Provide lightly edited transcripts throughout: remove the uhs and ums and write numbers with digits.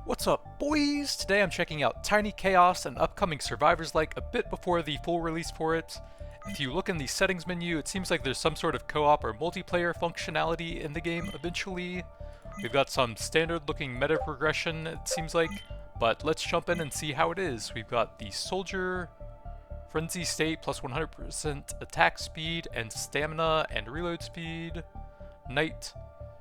What's up, boys? Today I'm checking out Tiny Chaos and upcoming Survivors Like a bit before the full release for it. If you look in the settings menu, it seems like there's some sort of co-op or multiplayer functionality in the game eventually. We've got some standard looking meta progression, it seems like, but let's jump in and see how it is. We've got the Soldier, Frenzy State plus 100% attack speed and stamina and reload speed. Knight,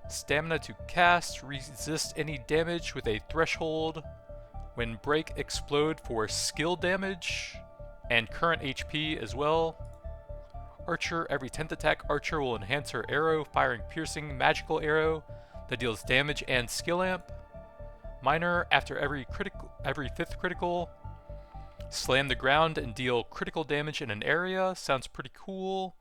stamina to cast, resist any damage with a threshold. When break, explode for skill damage and current HP as well. Archer, every 10th attack Archer will enhance her arrow, firing piercing magical arrow that deals damage and skill amp. Miner, after every 5th critical, slam the ground and deal critical damage in an area. Sounds pretty cool.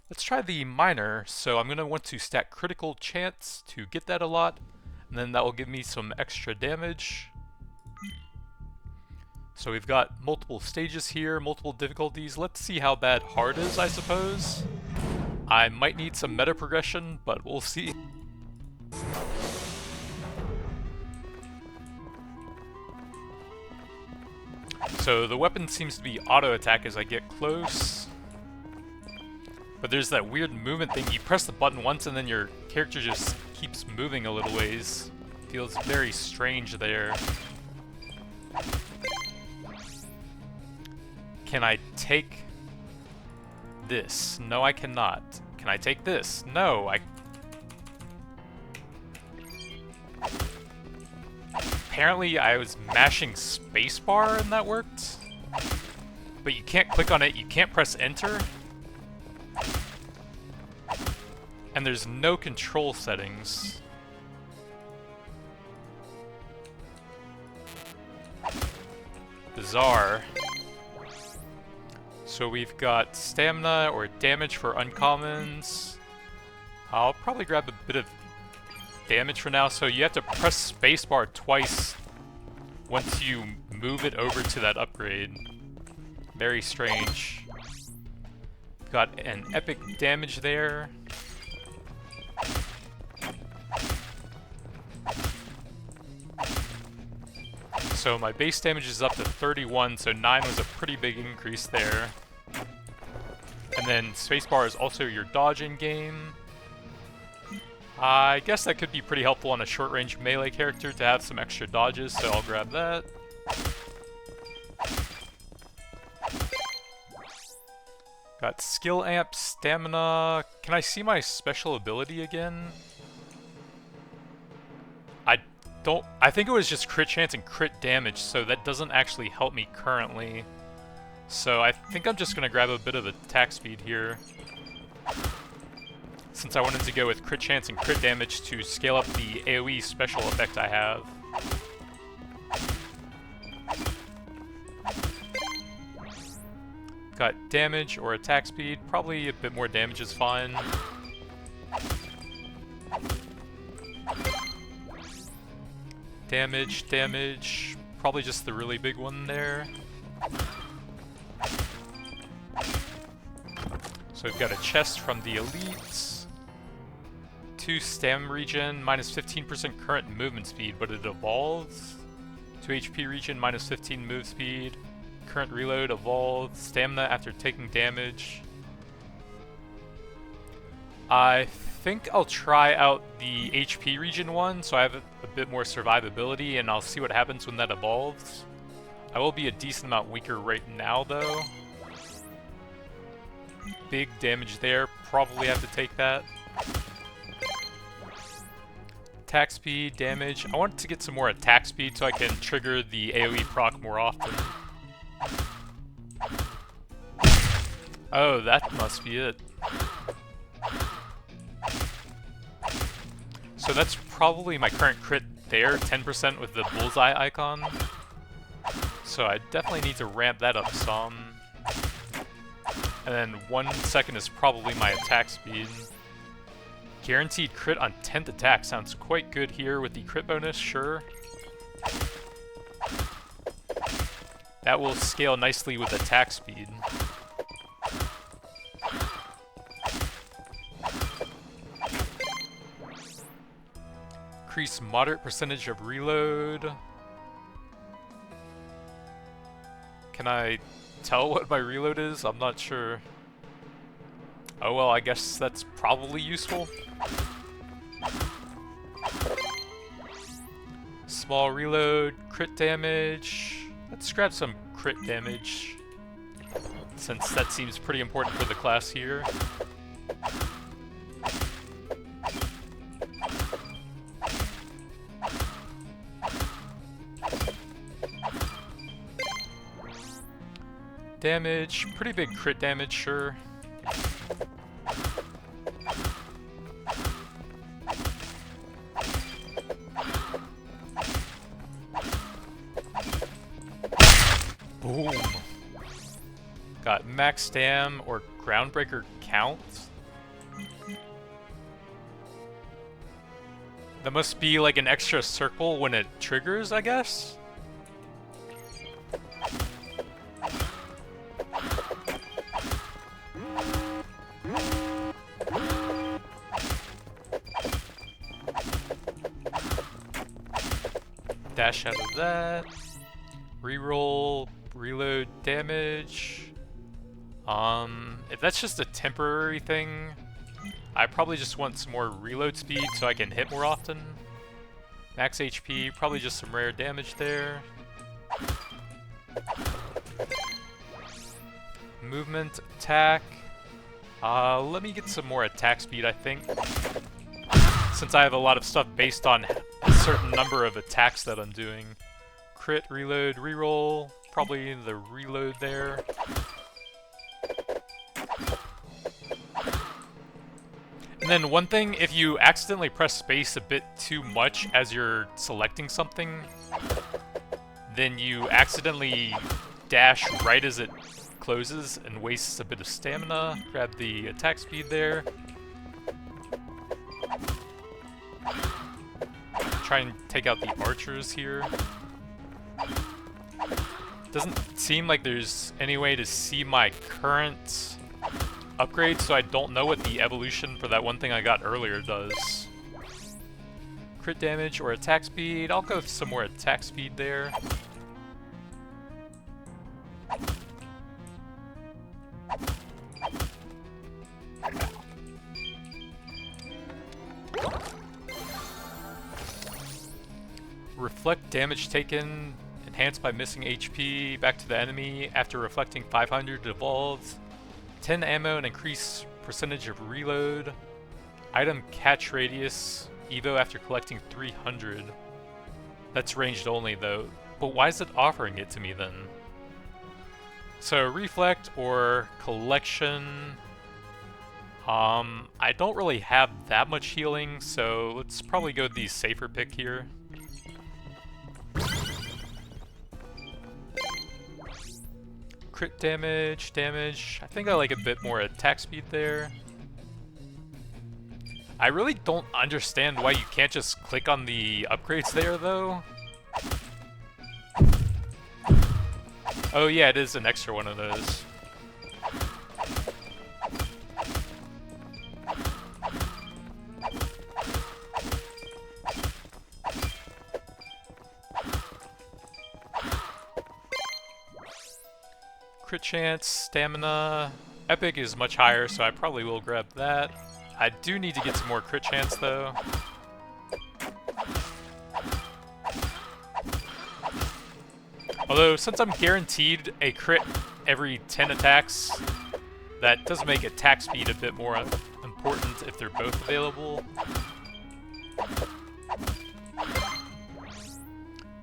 Let's try the Miner, so I'm going to want to stack critical chance to get that a lot, and then that will give me some extra damage. So we've got multiple stages here, multiple difficulties. Let's see how bad hard is, I suppose. I might need some meta progression, but we'll see. So the weapon seems to be auto attack as I get close. But there's that weird movement thing. You press the button once and then your character just keeps moving a little ways. Feels very strange there. Can I take this? No, I cannot. Can I take this? No, Apparently I was mashing spacebar and that worked. But you can't click on it, you can't press enter. And there's no control settings. Bizarre. So we've got stamina or damage for uncommons. I'll probably grab a bit of damage for now. So you have to press spacebar twice once you move it over to that upgrade. Very strange. Got an epic damage there. So my base damage is up to 31, so 9 was a pretty big increase there. And then spacebar is also your dodge in game. I guess that could be pretty helpful on a short-range melee character to have some extra dodges, so I'll grab that. Got skill amp, stamina. Can I see my special ability again? I think it was just crit chance and crit damage, so that doesn't actually help me currently. So I think I'm just gonna grab a bit of attack speed here, since I wanted to go with crit chance and crit damage to scale up the AoE special effect I have. Got damage or attack speed, probably a bit more damage is fine. Damage, probably just the really big one there. So we've got a chest from the elites. 2 stam regen, minus 15% current movement speed, but it evolves. 2 HP regen, minus 15 move speed. Current reload evolves. Stamina after taking damage. I think I'll try out the HP regen one, so I have a bit more survivability, and I'll see what happens when that evolves. I will be a decent amount weaker right now, though. Big damage there, probably have to take that. Attack speed, damage. I want to get some more attack speed so I can trigger the AoE proc more often. Oh, that must be it. So that's probably my current crit there, 10% with the bullseye icon. So I definitely need to ramp that up some. And then 1 second is probably my attack speed. Guaranteed crit on 10th attack sounds quite good here with the crit bonus, sure. That will scale nicely with attack speed. Increase moderate percentage of reload. Can I tell what my reload is? I'm not sure. Oh well, I guess that's probably useful. Small reload, crit damage. Let's grab some crit damage, since that seems pretty important for the class here. Damage, pretty big crit damage, sure. Boom. Got max stam or groundbreaker count. That must be like an extra circle when it triggers, I guess? Dash out of that. Reroll, reload damage. If that's just a temporary thing, I probably just want some more reload speed so I can hit more often. Max HP, probably just some rare damage there. Movement, attack. Let me get some more attack speed, I think. Since I have a lot of stuff based on a certain number of attacks that I'm doing. Crit, reload, reroll. Probably the reload there. And then one thing, if you accidentally press space a bit too much as you're selecting something, then you accidentally dash right as it closes and wastes a bit of stamina. Grab the attack speed there. Try and take out the archers here. Doesn't seem like there's any way to see my current upgrade, so I don't know what the evolution for that one thing I got earlier does. Crit damage or attack speed. I'll go with some more attack speed there. Reflect damage taken, enhanced by missing HP, back to the enemy after reflecting 500 evolved. 10 ammo and increase percentage of reload. Item catch radius, evo after collecting 300. That's ranged only though, but why is it offering it to me then? So reflect or collection. I don't really have that much healing, so let's probably go with the safer pick here. Crit damage, damage. I think I like a bit more attack speed there. I really don't understand why you can't just click on the upgrades there, though. Oh yeah, it is an extra one of those. Crit chance, stamina. Epic is much higher, so I probably will grab that. I do need to get some more crit chance, though. Although, since I'm guaranteed a crit every 10 attacks, that does make attack speed a bit more important if they're both available.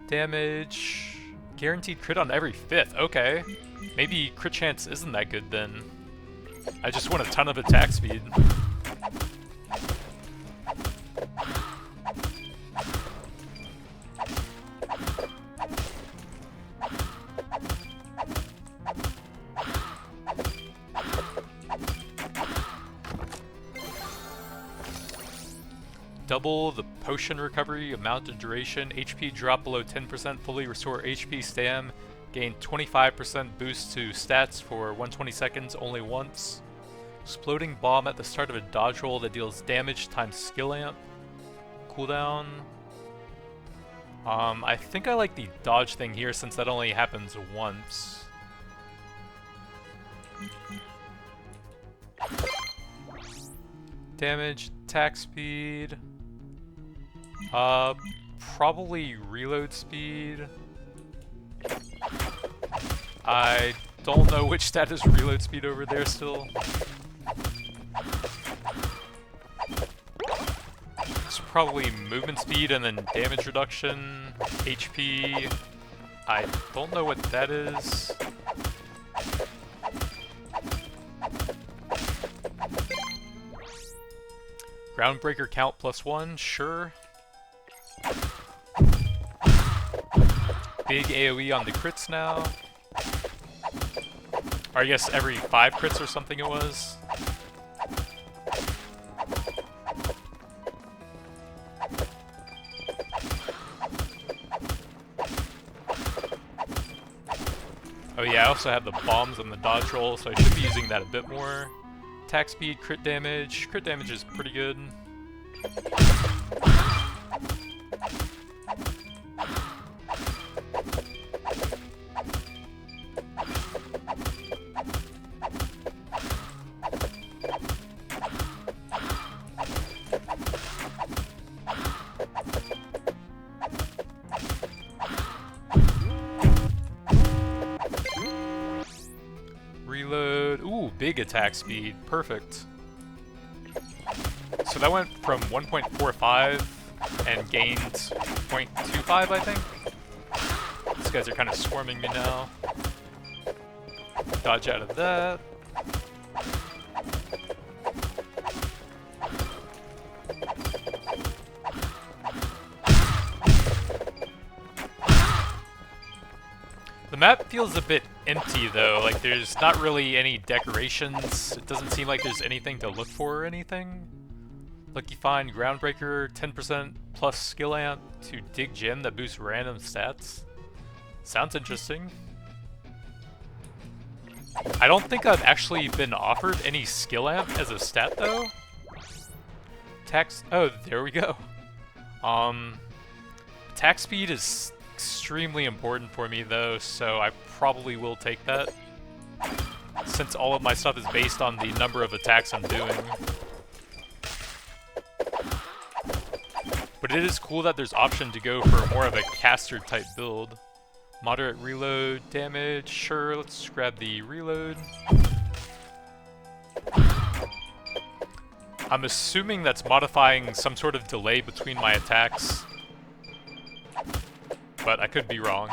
Damage. Guaranteed crit on every 5th. Okay. Maybe crit chance isn't that good then. I just want a ton of attack speed. Double the potion recovery, amount of duration, HP drop below 10%, fully restore HP stam, gain 25% boost to stats for 120 seconds only once. Exploding bomb at the start of a dodge roll that deals damage times skill amp. Cooldown. I think I like the dodge thing here since that only happens once. Damage, attack speed. Probably reload speed. I don't know which stat is reload speed over there still. It's probably movement speed and then damage reduction, HP. I don't know what that is. Groundbreaker count +1, sure. Big AoE on the crits now. Or I guess every 5 crits or something it was. Oh yeah, I also have the bombs and the dodge roll, so I should be using that a bit more. Attack speed, crit damage. Crit damage is pretty good. Reload. Ooh, big attack speed. Perfect. So that went from 1.45 and gained 0.25, I think. These guys are kind of swarming me now. Dodge out of that. The map feels a bit empty though, like there's not really any decorations. It doesn't seem like there's anything to look for or anything. Lucky find, Groundbreaker, 10% plus skill amp to dig gem that boosts random stats. Sounds interesting. I don't think I've actually been offered any skill amp as a stat though. Oh, there we go. Attack speed is extremely important for me though, so I probably will take that, since all of my stuff is based on the number of attacks I'm doing. But it is cool that there's option to go for more of a caster type build. Moderate reload damage, sure, let's grab the reload. I'm assuming that's modifying some sort of delay between my attacks, but I could be wrong.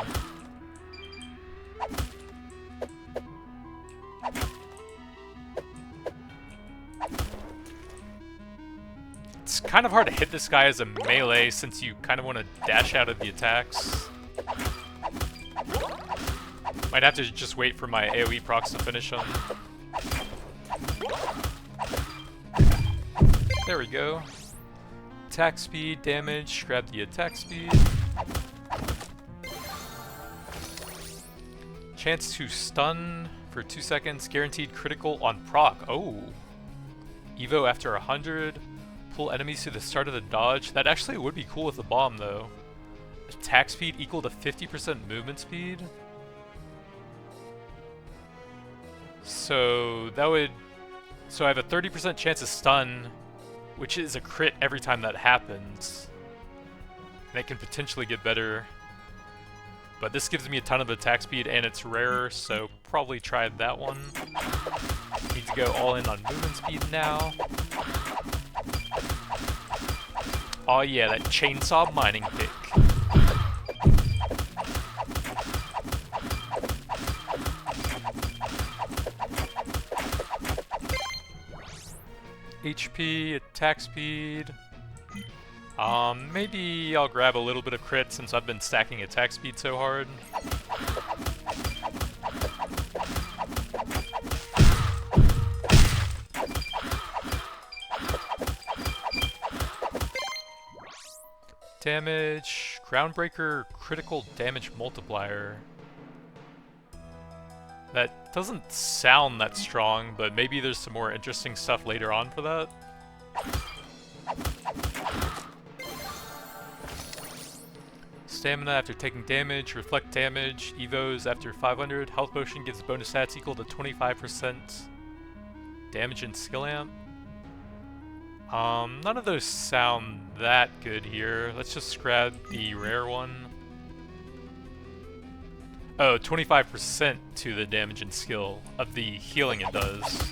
It's kind of hard to hit this guy as a melee since you kind of want to dash out of the attacks. Might have to just wait for my AoE procs to finish him. There we go. Attack speed, damage, grab the attack speed. Chance to stun for 2 seconds, guaranteed critical on proc. Oh! Evo after 100. Pull enemies to the start of the dodge. That actually would be cool with the bomb though. Attack speed equal to 50% movement speed. So that would... So I have a 30% chance of stun, which is a crit every time that happens. And it can potentially get better. But this gives me a ton of attack speed and it's rarer, so probably try that one. Need to go all in on movement speed now. Oh yeah, that chainsaw mining pick. HP, attack speed. Maybe I'll grab a little bit of crit since I've been stacking attack speed so hard. Damage, Groundbreaker, critical damage multiplier. That doesn't sound that strong, but maybe there's some more interesting stuff later on for that. stamina after taking damage, reflect damage, evos after 500, health potion gives bonus stats equal to 25% damage and skill amp. None of those sound that good here. Let's just grab the rare one. Oh, 25% to the damage and skill of the healing it does.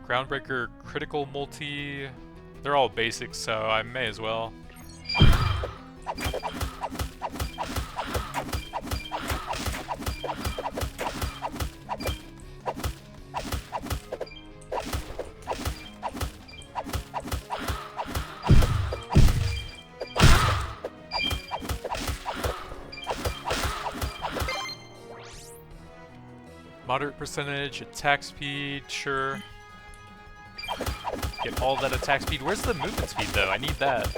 Groundbreaker critical multi. They're all basic, so I may as well. Moderate percentage, attack speed, sure. Get all that attack speed. Where's the movement speed though? I need that.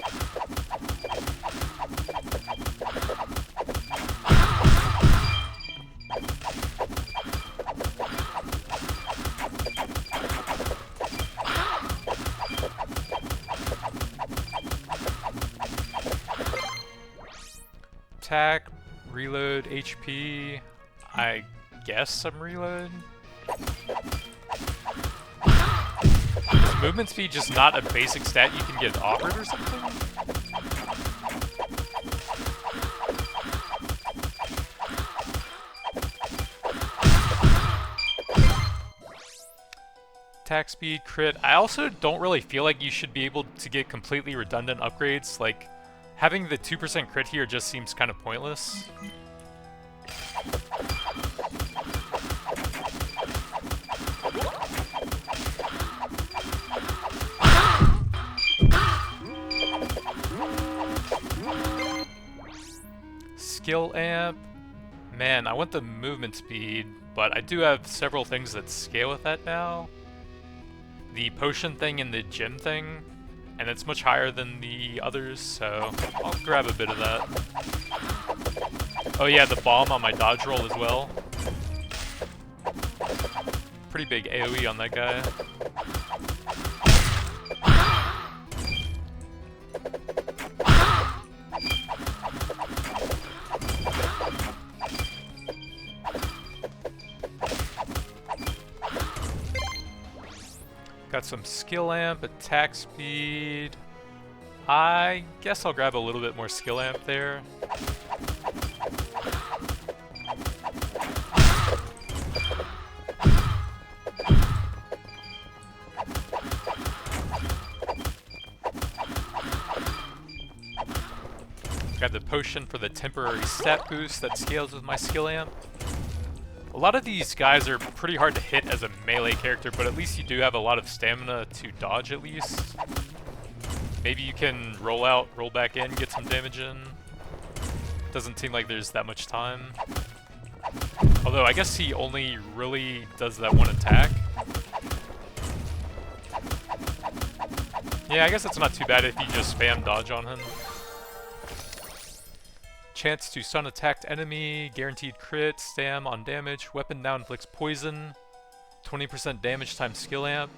Attack, reload, HP. I guess some reload. Is movement speed just not a basic stat you can get offered or something? Attack speed, crit. I also don't really feel like you should be able to get completely redundant upgrades. Like, having the 2% crit here just seems kind of pointless. Skill amp. Man, I want the movement speed, but I do have several things that scale with that now. The potion thing and the gem thing, and it's much higher than the others, so I'll grab a bit of that. Oh yeah, the bomb on my dodge roll as well. Pretty big AoE on that guy. Got some skill amp, attack speed. I guess I'll grab a little bit more skill amp there. Got the potion for the temporary stat boost that scales with my skill amp. A lot of these guys are pretty hard to hit as a melee character, but at least you do have a lot of stamina to dodge at least. Maybe you can roll out, roll back in, get some damage in. Doesn't seem like there's that much time. Although I guess he only really does that one attack. Yeah, I guess it's not too bad if you just spam dodge on him. Chance to stun attacked enemy, guaranteed crit, stam on damage, weapon now inflicts poison, 20% damage times skill amp,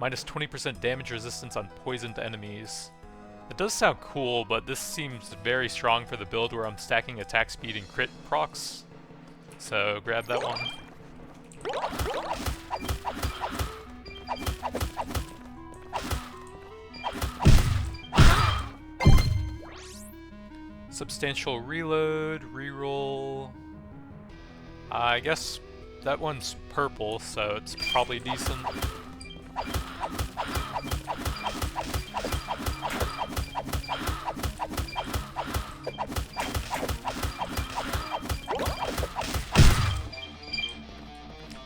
minus 20% damage resistance on poisoned enemies. It does sound cool, but this seems very strong for the build where I'm stacking attack speed and crit procs. So grab that one. Substantial reload, reroll. I guess that one's purple, so it's probably decent.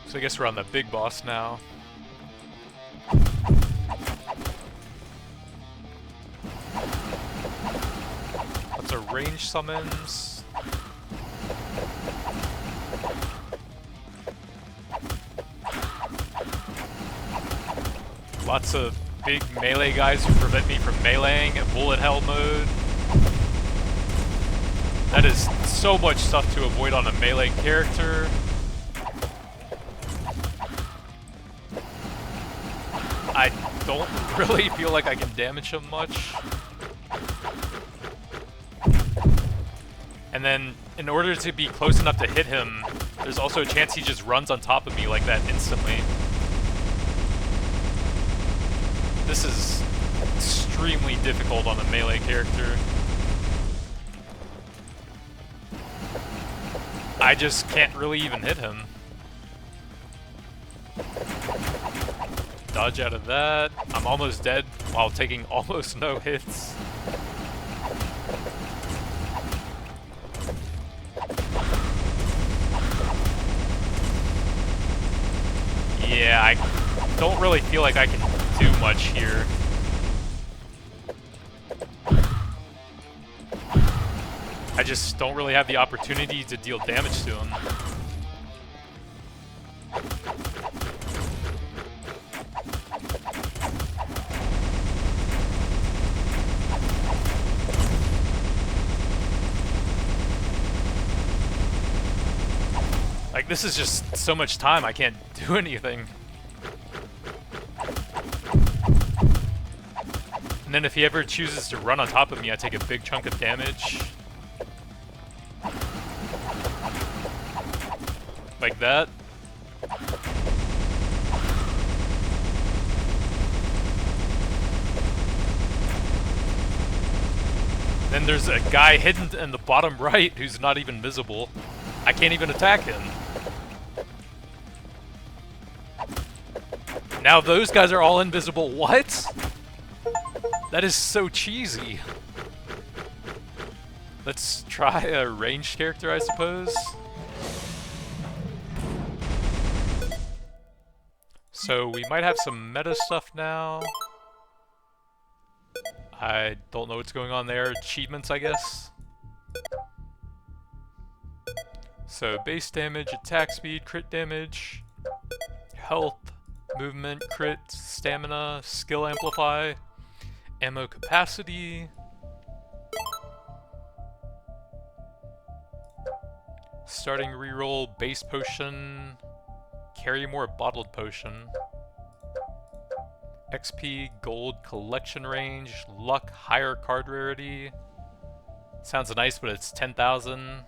So I guess we're on the big boss now. Lots of range summons. Lots of big melee guys who prevent me from meleeing at bullet hell mode. That is so much stuff to avoid on a melee character. I don't really feel like I can damage him much. And then, in order to be close enough to hit him, there's also a chance he just runs on top of me like that instantly. This is extremely difficult on a melee character. I just can't really even hit him. Dodge out of that. I'm almost dead while taking almost no hits. Yeah, I don't really feel like I can do much here. I just don't really have the opportunity to deal damage to him. Like, this is just so much time, I can't do anything. And then if he ever chooses to run on top of me, I take a big chunk of damage. Like that. Then there's a guy hidden in the bottom right who's not even visible. I can't even attack him. Now those guys are all invisible. What? That is so cheesy. Let's try a ranged character, I suppose. So we might have some meta stuff now. I don't know what's going on there. Achievements, I guess. So base damage, attack speed, crit damage, health, movement, crit, stamina, skill amplify, ammo capacity, starting reroll, base potion, carry more bottled potion, XP, gold, collection range, luck, higher card rarity. Sounds nice, but it's 10,000.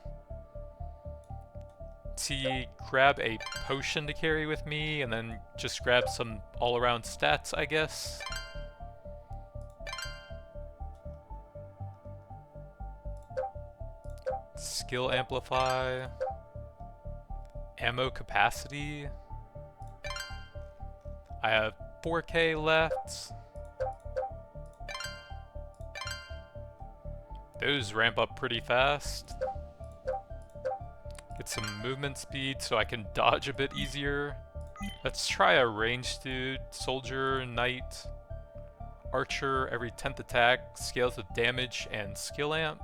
Grab a potion to carry with me, and then just grab some all-around stats, I guess. Skill amplify. Ammo capacity. I have 4K left. Those ramp up pretty fast. Get some movement speed so I can dodge a bit easier. Let's try a ranged dude. Soldier, knight, archer, every 10th attack, scales with damage and skill amp.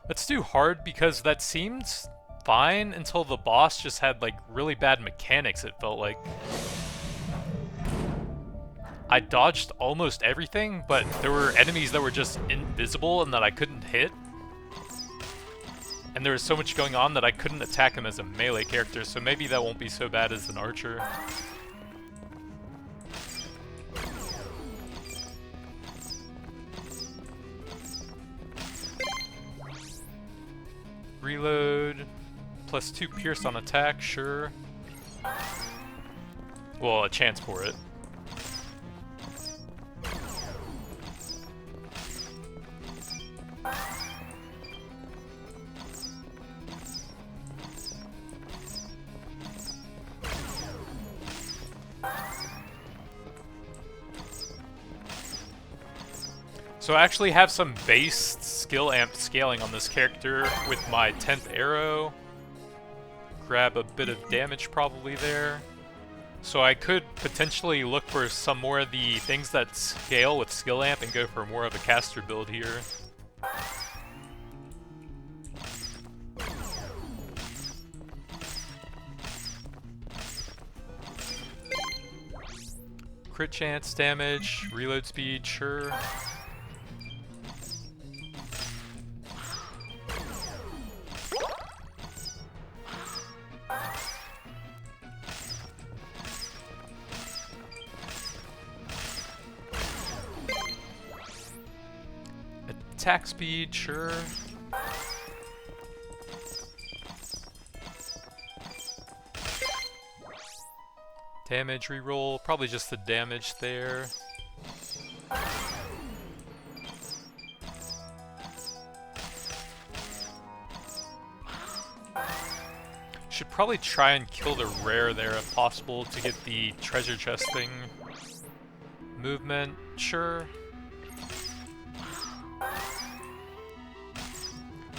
Let's do hard because that seemed fine until the boss just had like really bad mechanics, it felt like. I dodged almost everything, but there were enemies that were just invisible and that I couldn't hit. And there was so much going on that I couldn't attack him as a melee character, so maybe that won't be so bad as an archer. Reload. +2 pierce on attack, sure. Well, a chance for it. So I actually have some base skill amp scaling on this character with my 10th arrow. Grab a bit of damage probably there. So I could potentially look for some more of the things that scale with skill amp and go for more of a caster build here. Crit chance, damage, reload speed, sure. attack speed, sure. Damage reroll, probably just the damage there. Should probably try and kill the rare there if possible to get the treasure chest thing. Movement, sure.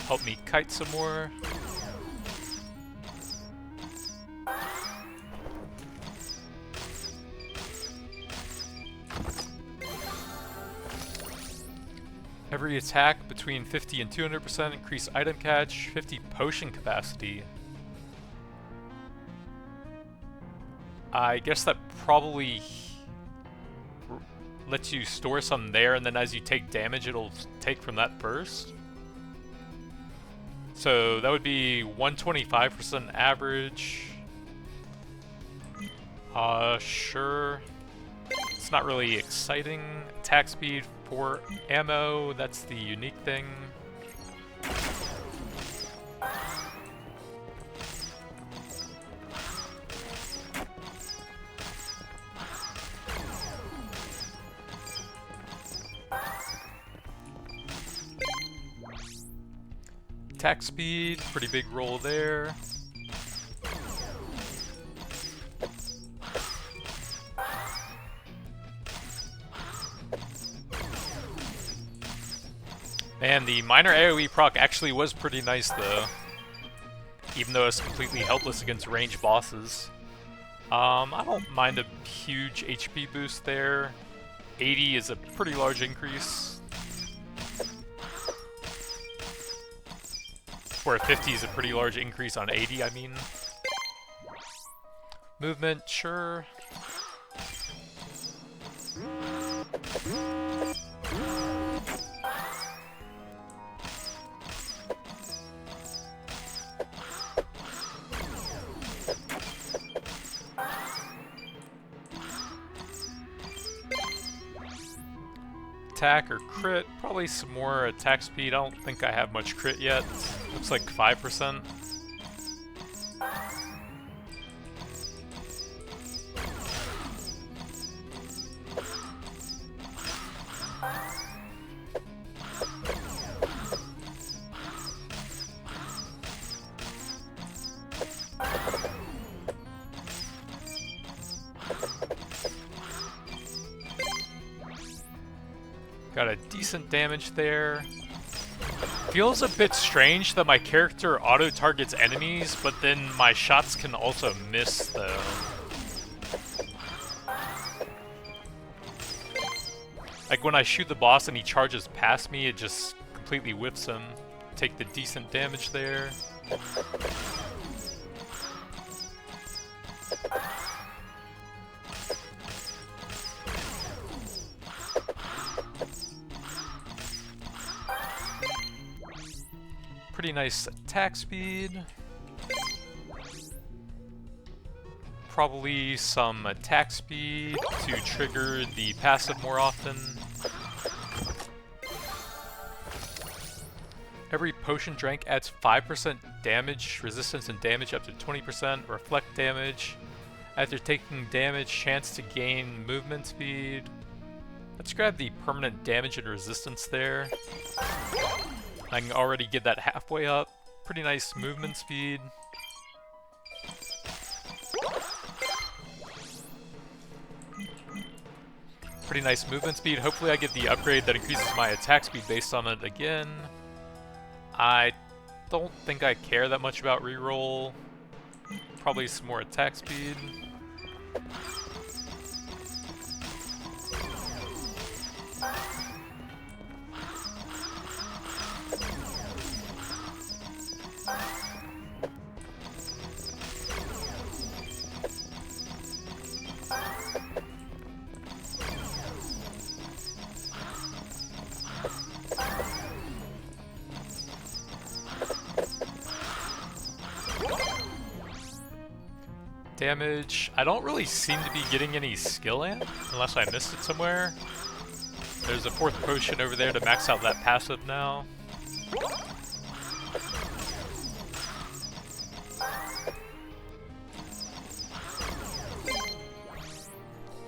Help me kite some more. Every attack between 50 and 200% increase item catch, 50 potion capacity. I guess that probably lets you store some there, and then as you take damage, it'll take from that burst. So that would be 125% average. Sure. It's not really exciting. Attack speed for ammo, that's the unique thing. Attack speed, pretty big roll there. Man, the minor AoE proc actually was pretty nice though, even though it's completely helpless against ranged bosses. I don't mind a huge HP boost there. 80 is a pretty large increase. Or 50 is a pretty large increase on 80, I mean. Movement, sure. Attack or crit, probably some more attack speed. I don't think I have much crit yet. Looks like 5%. Got a decent damage there. Feels a bit strange that my character auto-targets enemies, but then my shots can also miss though. Like when I shoot the boss and he charges past me, it just completely whiffs him. Take the decent damage there. Pretty nice attack speed. Probably some attack speed to trigger the passive more often. Every potion drank adds 5% damage, resistance and damage up to 20%, reflect damage. After taking damage, chance to gain movement speed. Let's grab the permanent damage and resistance there. I can already get that halfway up. Pretty nice movement speed. Pretty nice movement speed. Hopefully I get the upgrade that increases my attack speed based on it again. I don't think I care that much about reroll. Probably some more attack speed. Damage. I don't really seem to be getting any skill amp, unless I missed it somewhere. There's a 4th potion over there to max out that passive now.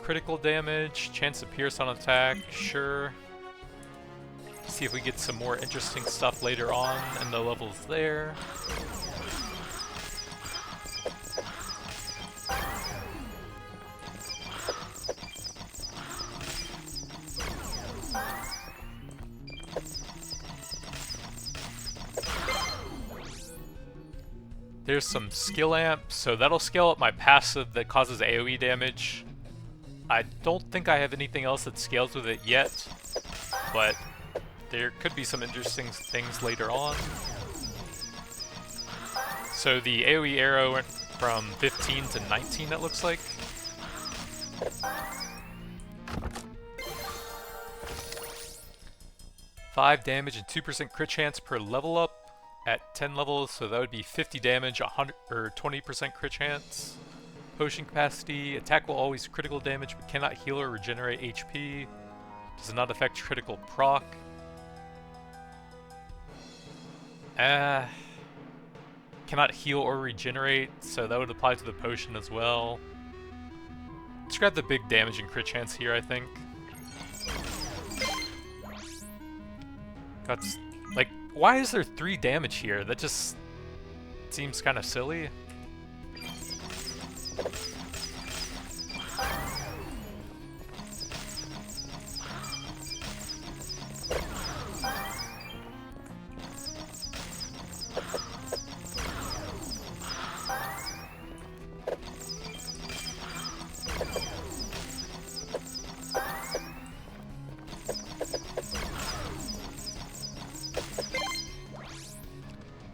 Critical damage, chance to pierce on attack, sure. See if we get some more interesting stuff later on in the levels there. There's some skill amp, so that'll scale up my passive that causes AoE damage. I don't think I have anything else that scales with it yet, but there could be some interesting things later on. So the AoE arrow went from 15 to 19, it looks like. $5 damage and 2% crit chance per level up at 10 levels, so that would be 50 damage, 100 or 20% crit chance. Potion capacity, attack will always critical damage but cannot heal or regenerate HP. Does not affect critical proc. Cannot heal or regenerate, so that would apply to the potion as well. Let's grab the big damage and crit chance here, I think. Got, like, why is there 3 damage here? That just seems kind of silly.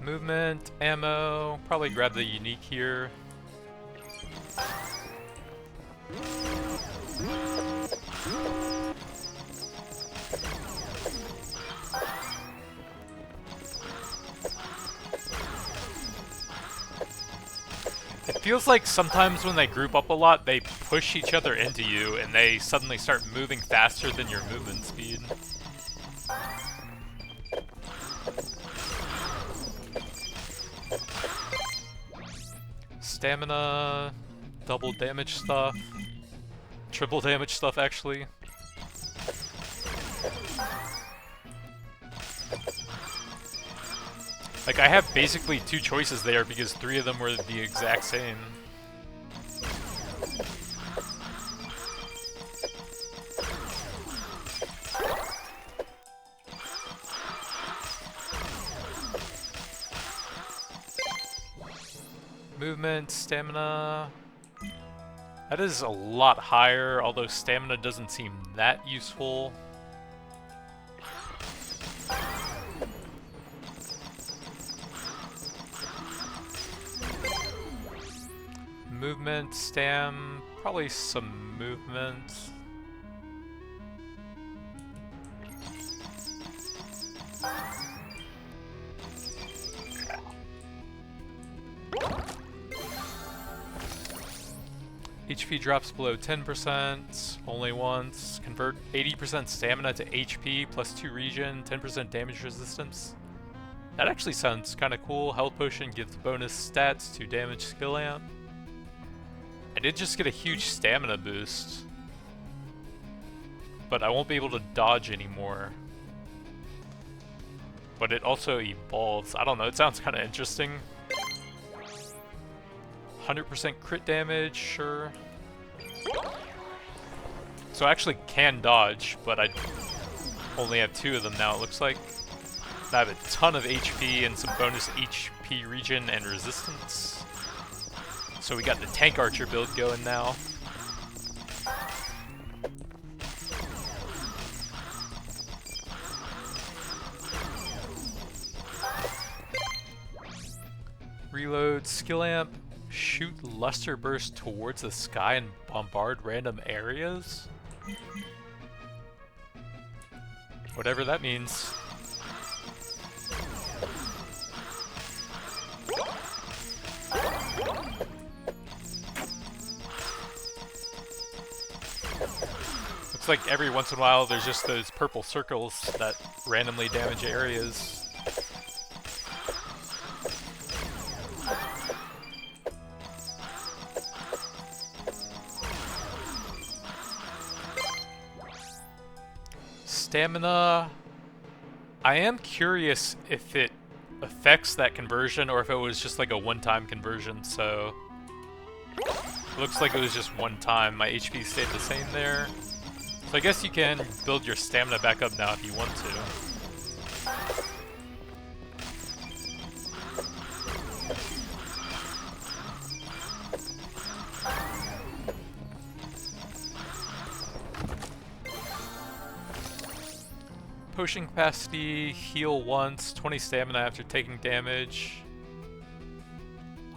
Movement, ammo, probably grab the unique here. It feels like sometimes when they group up a lot, they push each other into you and they suddenly start moving faster than your movement speed. Stamina, double damage stuff, triple damage stuff actually. Like, I have basically 2 choices there because 3 of them were the exact same. Movement, stamina. That is a lot higher, although stamina doesn't seem that useful. Movement, stam, probably some movement. HP drops below 10%, only once. Convert 80% stamina to HP, plus 2 regen, 10% damage resistance. That actually sounds kind of cool. Health potion gives bonus stats to damage skill amp. I did just get a huge stamina boost, but I won't be able to dodge anymore. But it also evolves. I don't know, it sounds kind of interesting. 100% crit damage, sure. So I actually can dodge, but I only have 2 of them now, it looks like. I have a ton of HP and some bonus HP regen and resistance. So we got the tank archer build going now. Reload, skill amp, shoot luster burst towards the sky and bombard random areas? Whatever that means. Looks Looks like every once in a while there's just those purple circles that randomly damage areas. Stamina. I am curious if it affects that conversion or if it was just like a one-time conversion, so it looks like it was just one time. My HP stayed the same there. So I guess you can build your stamina back up now if you want to. Potion capacity, heal once, 20 stamina after taking damage.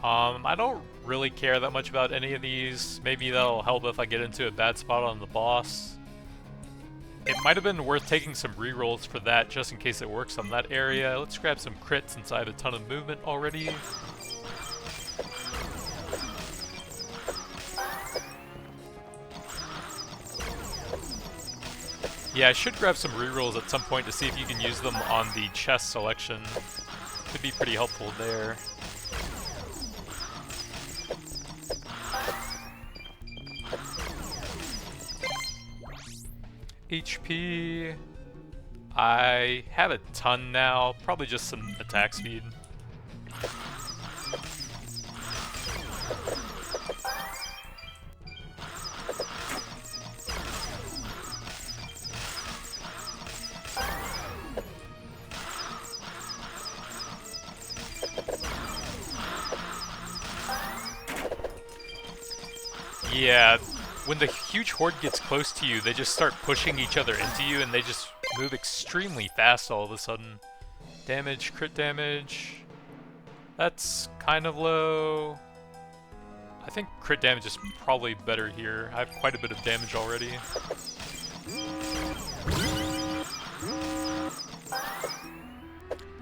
I don't really care that much about any of these. Maybe that'll help if I get into a bad spot on the boss. It might have been worth taking some rerolls for that just in case it works on that area. Let's grab some crits since I have a ton of movement already. Yeah, I should grab some rerolls at some point to see if you can use them on the chest selection. Could be pretty helpful there. HP... I have a ton now, probably just some attack speed. Yeah, when the huge horde gets close to you, they just start pushing each other into you, and they just move extremely fast all of a sudden. Damage, crit damage. That's kind of low. I think crit damage is probably better here. I have quite a bit of damage already.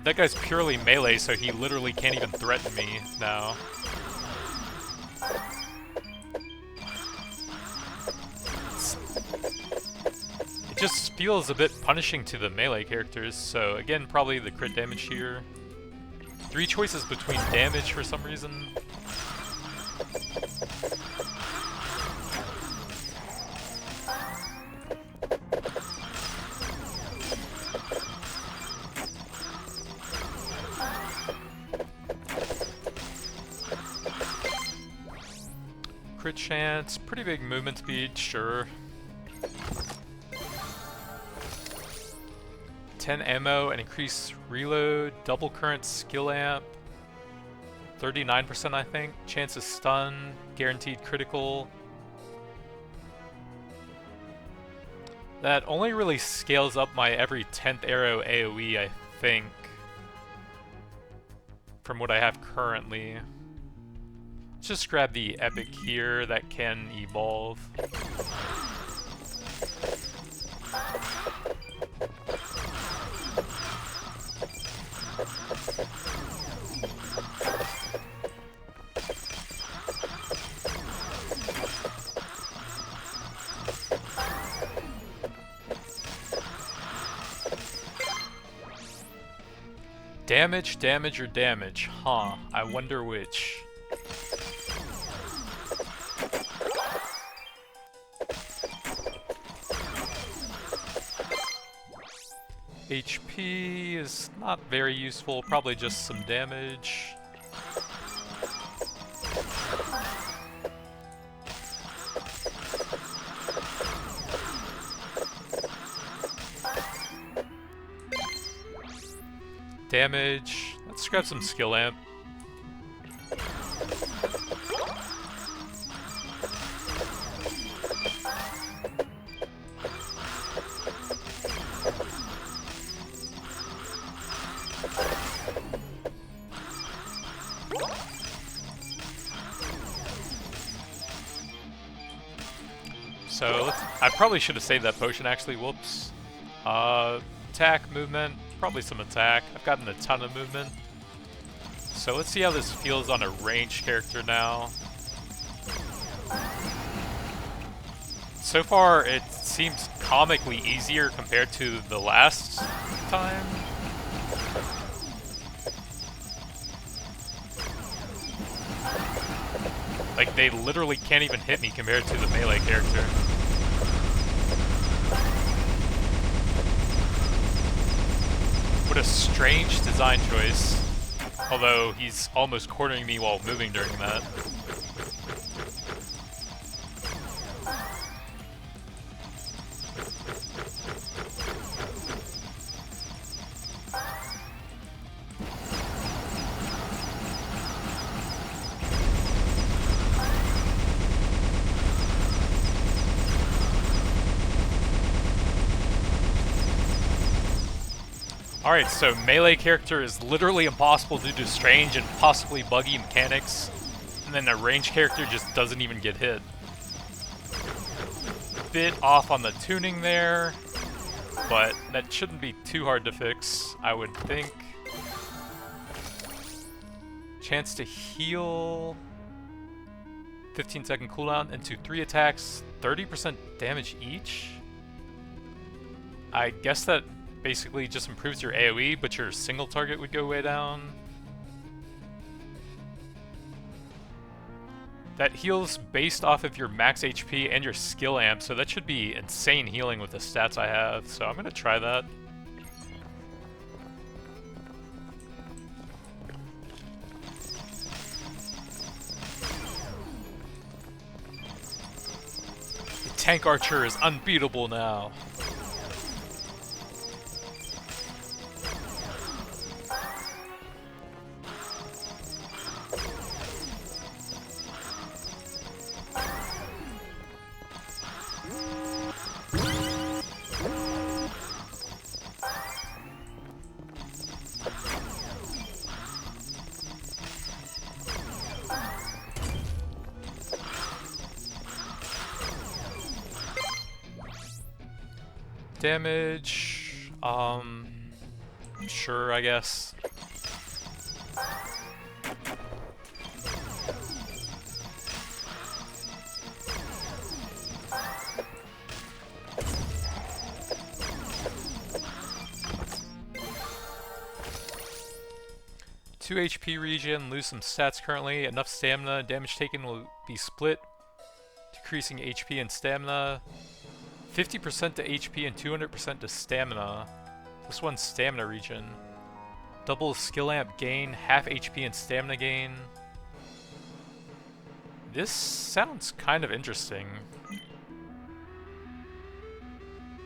That guy's purely melee, so he literally can't even threaten me now. It just feels a bit punishing to the melee characters, so again, probably the crit damage here. 3 choices between damage for some reason. Crit chance, pretty big movement speed, sure. 10 ammo and increased reload, double current skill amp, 39% I think, chance of stun, guaranteed critical. That only really scales up my every 10th arrow AoE, I think, from what I have currently. Let's just grab the epic here that can evolve. Damage, damage, or damage? Huh, I wonder which. HP is not very useful, probably just some damage. Damage. Let's grab some skill amp. So I probably should have saved that potion actually, whoops. Attack, movement, probably some attack. I've gotten a ton of movement. So let's see how this feels on a ranged character now. So far, it seems comically easier compared to the last time. Like, they literally can't even hit me compared to the melee character. What a strange design choice. Although, he's almost cornering me while moving during that. Alright, so melee character is literally impossible due to strange and possibly buggy mechanics, and then a range character just doesn't even get hit. Bit off on the tuning there, but that shouldn't be too hard to fix, I would think. Chance to heal, 15-second cooldown into 3 attacks, 30% damage each? I guess that basically just improves your AoE, but your single target would go way down. That heals based off of your max HP and your skill amp, so that should be insane healing with the stats I have, so I'm gonna try that. The tank archer is unbeatable now. Damage, sure, I guess. Two HP regen, lose some stats currently, enough stamina, damage taken will be split, decreasing HP and stamina. 50% to HP and 200% to stamina. This one's stamina regen. Double skill amp gain, half HP and stamina gain. This sounds kind of interesting.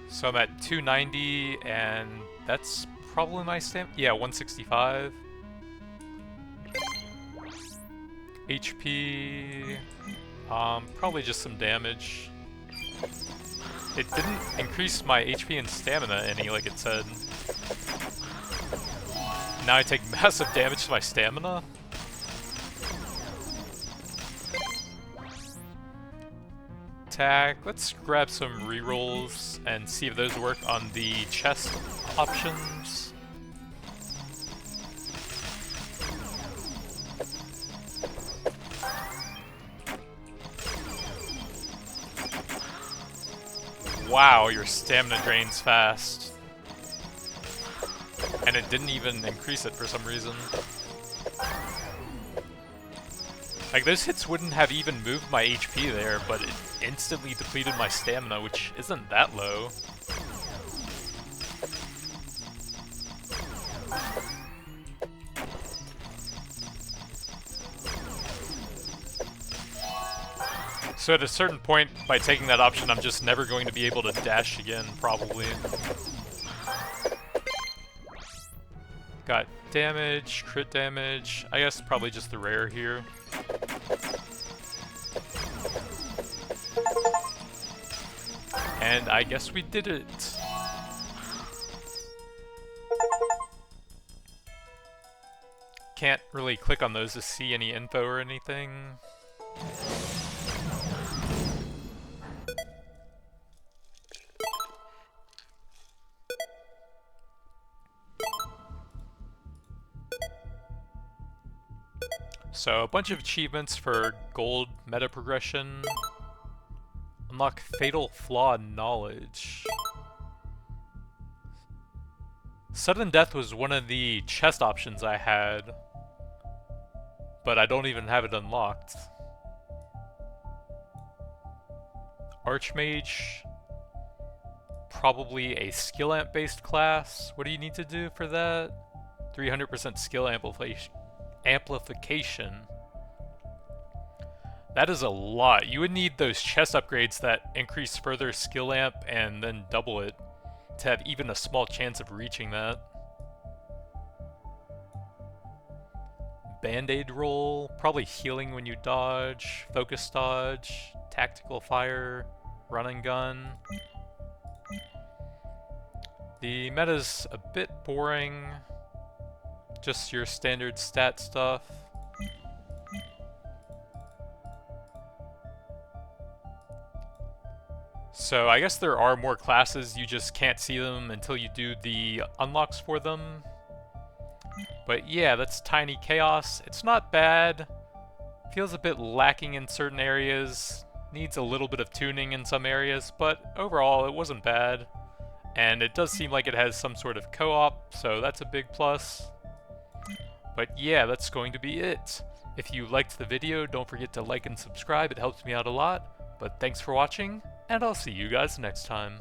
So I'm at 290 and that's probably my stamina. Yeah, 165. HP, probably just some damage. It didn't increase my HP and stamina any, like it said. Now I take massive damage to my stamina? Attack. Let's grab some rerolls and see if those work on the chest options. Wow, your stamina drains fast. And it didn't even increase it for some reason. Like, those hits wouldn't have even moved my HP there, but it instantly depleted my stamina, which isn't that low. So at a certain point, by taking that option, I'm just never going to be able to dash again, probably. Got damage, crit damage. I guess probably just the rare here. And I guess we did it. Can't really click on those to see any info or anything. So a bunch of achievements for gold meta progression. Unlock Fatal Flaw Knowledge. Sudden Death was one of the chest options I had, but I don't even have it unlocked. Archmage, probably a skill amp based class. What do you need to do for that? 300% skill amplification. That is a lot. You would need those chest upgrades that increase further skill amp and then double it to have even a small chance of reaching that. Band-aid roll, probably healing when you dodge, focus dodge, tactical fire, run and gun. The meta's a bit boring, just your standard stat stuff. So I guess there are more classes, you just can't see them until you do the unlocks for them. But yeah, that's Tiny Chaos. It's not bad. Feels a bit lacking in certain areas. Needs a little bit of tuning in some areas, but overall it wasn't bad. And it does seem like it has some sort of co-op, so that's a big plus. But yeah, that's going to be it. If you liked the video, don't forget to like and subscribe, it helps me out a lot. But thanks for watching, and I'll see you guys next time.